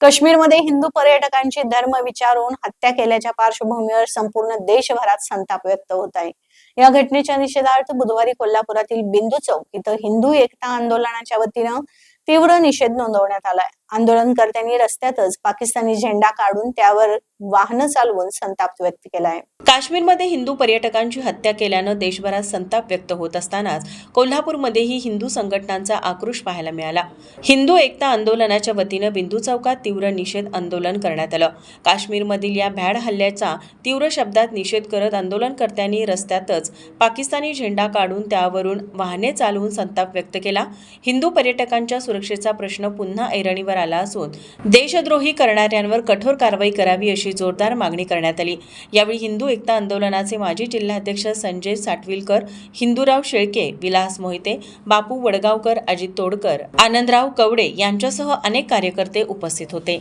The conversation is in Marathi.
काश्मीरमध्ये हिंदू पर्यटकांची धर्म विचारून हत्या केल्याच्या पार्श्वभूमीवर संपूर्ण देशभरात संताप व्यक्त होत आहे। या घटनेच्या निषेधार्थ बुधवारी कोल्हापुरातील बिंदू चौक इथं हिंदू एकता आंदोलनाच्या वतीनं तीव्र निषेध नोंदवण्यात आलाय। आंदोलनकर्त्यांनी रस्त्यातच पाकिस्तानी झेंडा काढून त्यावर वाहनं चालवून संताप व्यक्त केलाय। काश्मीरमध्ये हिंदू पर्यटकांची हत्या केल्यानं देशभरात संताप व्यक्त होत असतानाच कोल्हापूरमध्येही हिंदू संघटनांचा आक्रोश पाहायला मिळाला। हिंदू एकता आंदोलनाच्या वतीनं बिंदू चौकात तीव्र निषेध आंदोलन करण्यात आलं। काश्मीरमधील या भ्याड हल्ल्याचा तीव्र शब्दात निषेध करत आंदोलनकर्त्यांनी रस्त्यातच पाकिस्तानी झेंडा काढून त्यावरून वाहने चालवून संताप व्यक्त केला। हिंदू पर्यटकांच्या सुरक्षेचा प्रश्न पुन्हा ऐरणीवर आला असून देशद्रोही करणाऱ्यांवर कठोर कारवाई करावी अशी जोरदार मागणी करण्यात आली। यावेळी हिंदू एकता आंदोलनाचे माजी जिल्हाध्यक्ष संजय साटविलकर, हिंदूराव शेळके, विलास मोहिते, बापू वडगावकर, अजित तोडकर, आनंदराव कवडे यांच्यासह अनेक कार्यकर्ते उपस्थित होते।